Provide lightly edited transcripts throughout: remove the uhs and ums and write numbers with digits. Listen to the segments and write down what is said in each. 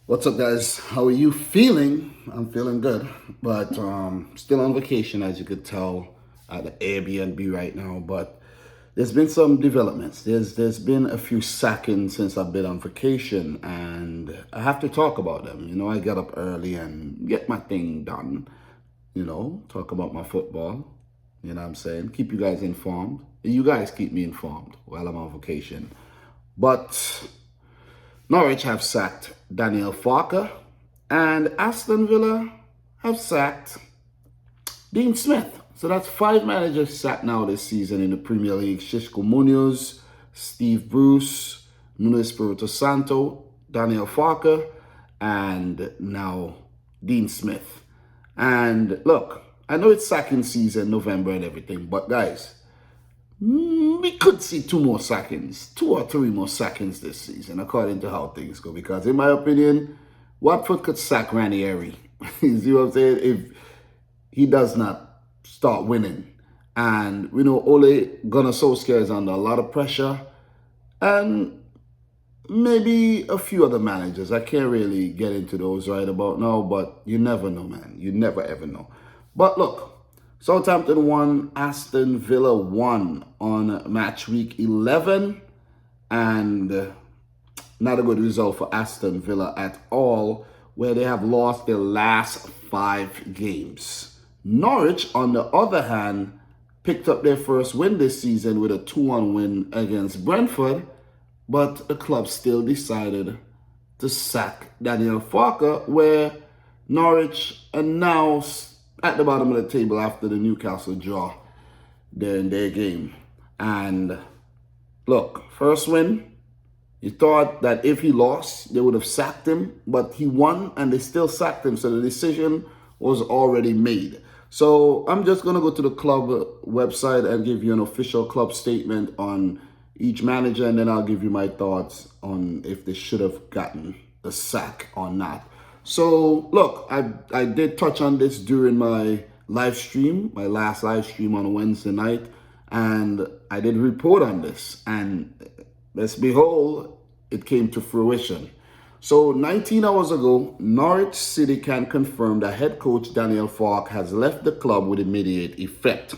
What's up, guys? How are you feeling? I'm feeling good, but still on vacation, as you could tell, at the Airbnb right now. But there's been some developments. There's been a few sackings since I've been on vacation, and I have to talk about them. I get up early and get my thing done. Talk about my football. You know what I'm saying? Keep you guys informed. You guys keep me informed while I'm on vacation. But Norwich have sacked Daniel Farka, and Aston Villa have sacked Dean Smith. So that's 5 managers sacked now this season in the Premier League. Xisco Munoz, Steve Bruce, Nuno Espirito Santo, Daniel Farka, and now Dean Smith. And look, I know it's sacking season, November and everything, but guys, we could see 2 or 3 more sackings this season, according to how things go. Because in my opinion, Watford could sack Ranieri. You see what I'm saying? If he does not start winning. And we know Ole Gunnar Solskjaer is under a lot of pressure. And maybe a few other managers. I can't really get into those right about now, but you never know, man. You never ever know. But look, Southampton won, Aston Villa won on match week 11, and not a good result for Aston Villa at all, where they have lost their last 5 games. Norwich, on the other hand, picked up their first win this season with a 2-1 win against Brentford, but the club still decided to sack Daniel Farka, where Norwich announced at the bottom of the table after the Newcastle draw in their game. And look, first win, you thought that if he lost, they would have sacked him, but he won and they still sacked him. So the decision was already made. So I'm just going to go to the club website and give you an official club statement on each manager, and then I'll give you my thoughts on if they should have gotten the sack or not. So, look, I did touch on this during my live stream, my last live stream on Wednesday night, and I did report on this. And let's behold, it came to fruition. So, 19 hours ago, Norwich City can confirm that head coach Daniel Farke has left the club with immediate effect.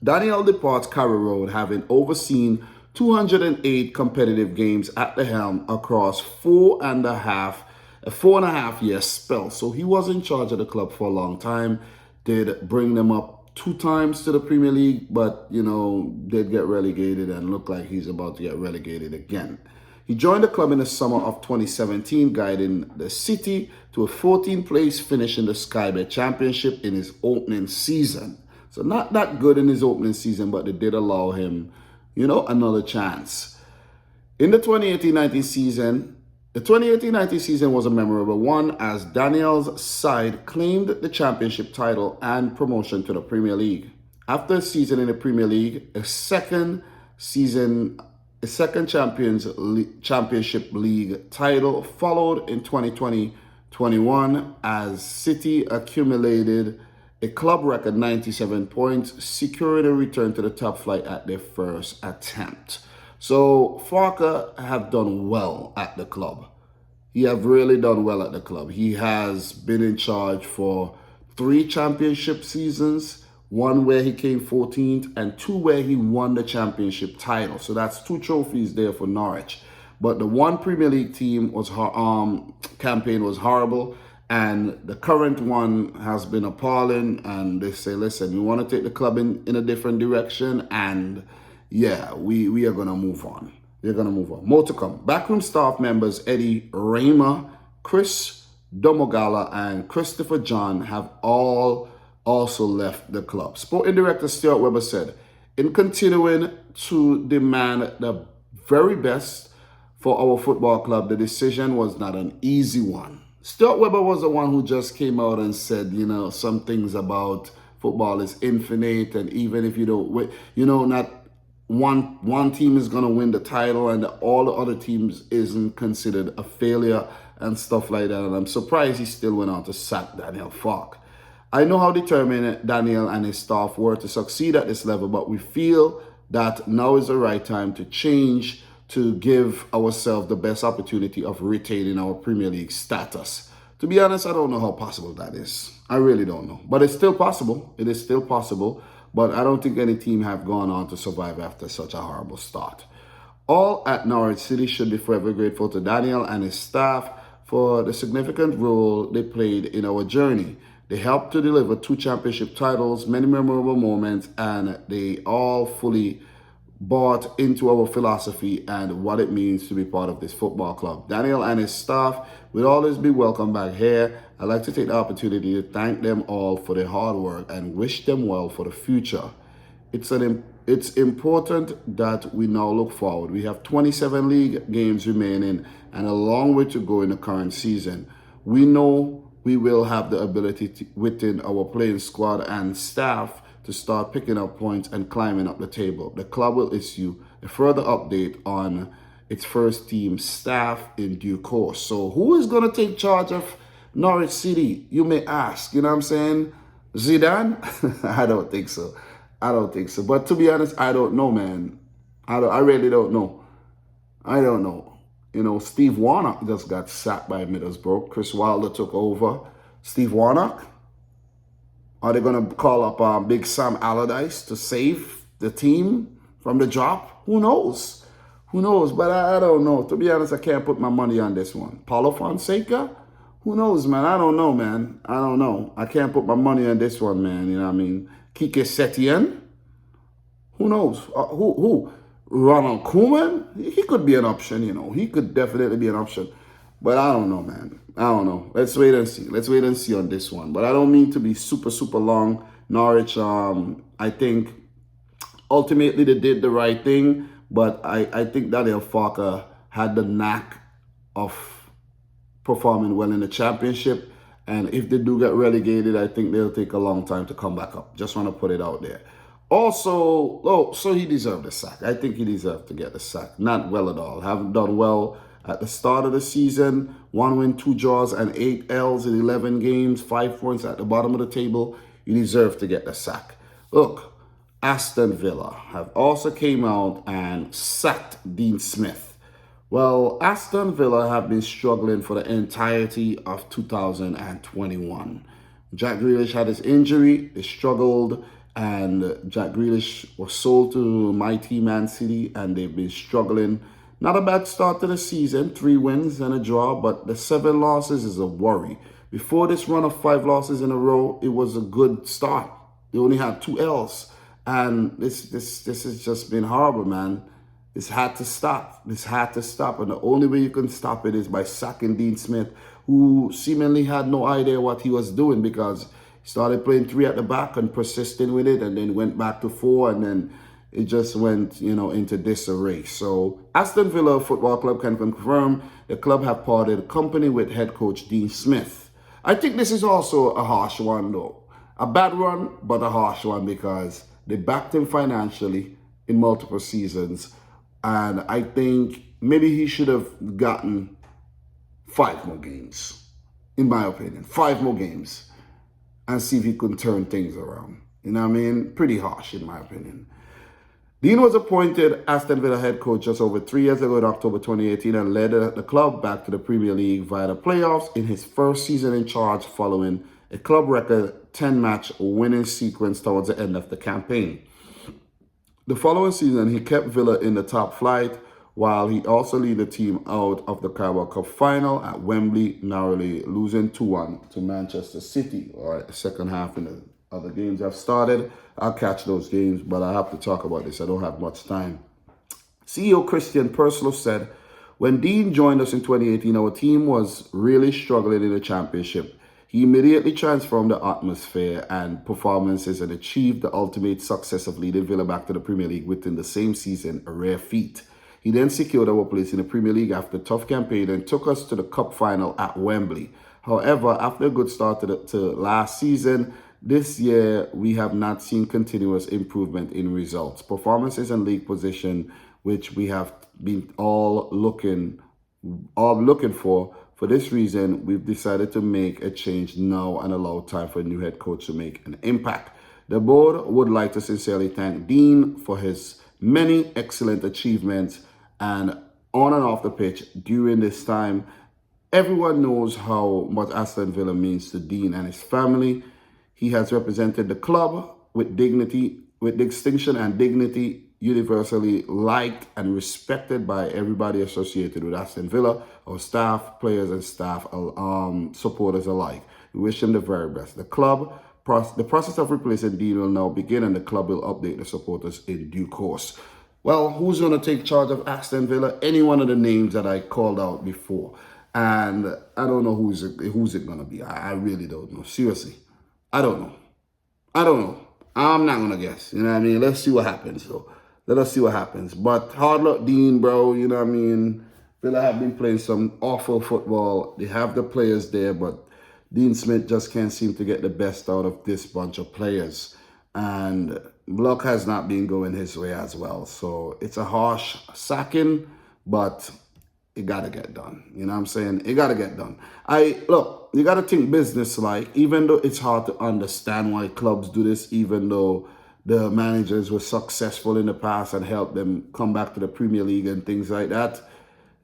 Daniel departs Carrow Road, having overseen 208 competitive games at the helm across 4.5-year spell. So he was in charge of the club for a long time. Did bring them up 2 times to the Premier League, but, did get relegated and look like he's about to get relegated again. He joined the club in the summer of 2017, guiding the City to a 14th place finish in the Sky Bet Championship in his opening season. So not that good in his opening season, but they did allow him, another chance. In the 2018-19 season, the 2018-19 season was a memorable one as Daniel's side claimed the championship title and promotion to the Premier League. After a season in the Premier League, a second championship league title followed in 2020-21 as City accumulated a club record 97 points, securing a return to the top flight at their first attempt. So Farka have done well at the club. He have really done well at the club. He has been in charge for 3 championship seasons, 1 where he came 14th and 2 where he won the championship title. So that's 2 trophies there for Norwich. But the one Premier League team campaign was horrible. And the current one has been appalling, and they say, listen, we want to take the club in a different direction, and yeah, we are going to move on. We're going to move on. More to come. Backroom staff members Eddie Raymer, Chris Domogala, and Christopher John have all also left the club. Sporting director Stuart Webber said, in continuing to demand the very best for our football club, the decision was not an easy one. Stuart Webber was the one who just came out and said, some things about football is infinite, and even if you don't win, not one team is going to win the title and all the other teams isn't considered a failure and stuff like that. And I'm surprised he still went on to sack Daniel Farke. I know how determined Daniel and his staff were to succeed at this level, but we feel that now is the right time to change to give ourselves the best opportunity of retaining our Premier League status. To be honest, I don't know how possible that is. I really don't know. But it's still possible. It is still possible. But I don't think any team have gone on to survive after such a horrible start. All at Norwich City should be forever grateful to Daniel and his staff for the significant role they played in our journey. They helped to deliver 2 championship titles, many memorable moments, and they all fully bought into our philosophy and what it means to be part of this football club. Daniel and his staff will always be welcome back here. I'd like to take the opportunity to thank them all for their hard work and wish them well for the future. It's important that we now look forward. We have 27 league games remaining and a long way to go in the current season. We know we will have the ability to, within our playing squad and staff, to start picking up points and climbing up the table. The club will issue a further update on its first team staff in due course. So who is going to take charge of Norwich City, you may ask? You know what I'm saying? Zidane? I don't think so. I don't think so. But to be honest, I don't know, man. I really don't know. I don't know. You know, Steve Warnock just got sacked by Middlesbrough. Chris Wilder took over. Steve Warnock? Are they going to call up Big Sam Allardyce to save the team from the drop? Who knows? Who knows? But I don't know. To be honest, I can't put my money on this one. Paulo Fonseca? Who knows, man? I don't know, man. I don't know. I can't put my money on this one, man. You know what I mean? Kike Setien? Who knows? Who? Ronald Koeman? He could be an option, you know. He could definitely be an option. But I don't know, man. I don't know. Let's wait and see. Let's wait and see on this one. But I don't mean to be super, super long. Norwich, I think ultimately they did the right thing. But I think that Farka had the knack of performing well in the championship. And if they do get relegated, I think they'll take a long time to come back up. Just want to put it out there. Also, so he deserved the sack. I think he deserved to get the sack. Not well at all. Haven't done well at the start of the season. 1 win, 2 draws, and 8 L's in 11 games. 5 points at the bottom of the table. You deserve to get the sack. Look, Aston Villa have also came out and sacked Dean Smith. Well, Aston Villa have been struggling for the entirety of 2021. Jack Grealish had his injury. They struggled. And Jack Grealish was sold to my team, Man City, and they've been struggling. Not a bad start to the season, 3 wins and a draw, but the 7 losses is a worry. Before this run of 5 losses in a row, it was a good start. They only had 2 L's, and this has just been horrible, man. This had to stop. This had to stop, and the only way you can stop it is by sacking Dean Smith, who seemingly had no idea what he was doing, because started playing 3 at the back and persisting with it, and then went back to 4, and then it just went, you know, into disarray. So Aston Villa Football Club can confirm the club have parted company with head coach Dean Smith. I think this is also a harsh one, though. A bad one, but a harsh one, because they backed him financially in multiple seasons, and I think maybe he should have gotten 5 more games, in my opinion. 5 more games. And see if he could turn things around. You know what I mean? Pretty harsh, in my opinion. Dean was appointed Aston Villa head coach just over 3 years ago in October 2018 and led the club back to the Premier League via the playoffs in his first season in charge, following a club record 10-match winning sequence towards the end of the campaign. The following season, he kept Villa in the top flight, while he also led the team out of the Carabao Cup final at Wembley, narrowly losing 2-1 to Manchester City. All right, the second half in the other games have started. I'll catch those games, but I have to talk about this. I don't have much time. CEO Christian Purslow said, when Dean joined us in 2018, our team was really struggling in the championship. He immediately transformed the atmosphere and performances and achieved the ultimate success of leading Villa back to the Premier League within the same season, a rare feat. He then secured our place in the Premier League after a tough campaign and took us to the Cup final at Wembley. However, after a good start to last season, this year we have not seen continuous improvement in results, performances, and league position, which we have been all looking for. For this reason, we've decided to make a change now and allow time for a new head coach to make an impact. The board would like to sincerely thank Dean for his many excellent achievements and on and off the pitch during this time. Everyone knows how much Aston Villa means to Dean and his family. He has represented the club with dignity, with distinction and dignity, universally liked and respected by everybody associated with Aston Villa, our staff, players and staff, supporters alike. We wish him the very best. The process of replacing Dean will now begin, and the club will update the supporters in due course. Well, who's going to take charge of Aston Villa? Any one of the names that I called out before. And I don't know who's it going to be. I really don't know. Seriously. I don't know. I'm not going to guess. You know what I mean? Let's see what happens, though. Let us see what happens. But hard luck, Dean, bro. You know what I mean? Villa have been playing some awful football. They have the players there, but Dean Smith just can't seem to get the best out of this bunch of players. And luck has not been going his way as well. So it's a harsh sacking, but it got to get done. You know what I'm saying? It got to get done. Look, you got to think business-like, even though it's hard to understand why clubs do this, even though the managers were successful in the past and helped them come back to the Premier League and things like that.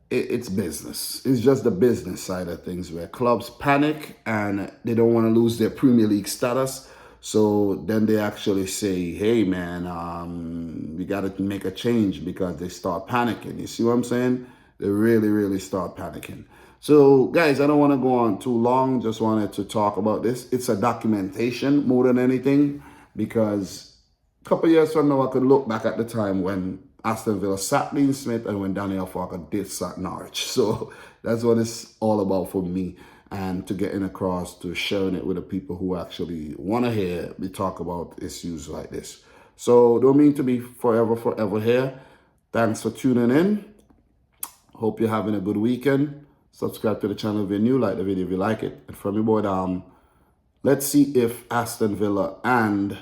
It's business. It's just the business side of things where clubs panic and they don't want to lose their Premier League status. So then they actually say, hey, man, we got to make a change, because they start panicking. You see what I'm saying? They really, really start panicking. So, guys, I don't want to go on too long. Just wanted to talk about this. It's a documentation more than anything, because a couple of years from now, I could look back at the time when Aston Villa sacked Dean Smith and when Daniel Farka did sack Norwich. So that's what it's all about for me, and to getting across, to sharing it with the people who actually want to hear me talk about issues like this. So don't mean to be forever here. Thanks for tuning in. Hope you're having a good weekend. Subscribe to the channel if you're new. Like the video if you like it. And from me, boy, let's see if Aston Villa and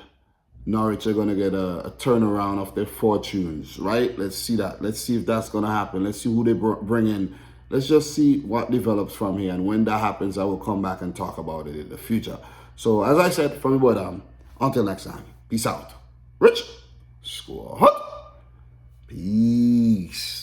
Norwich are going to get a turnaround of their fortunes, right? Let's see that. Let's see if that's going to happen. Let's see who they bring in. Let's just see what develops from here. And when that happens, I will come back and talk about it in the future. So, as I said, from me, boy, until next time, peace out. Rich, score hot. Peace.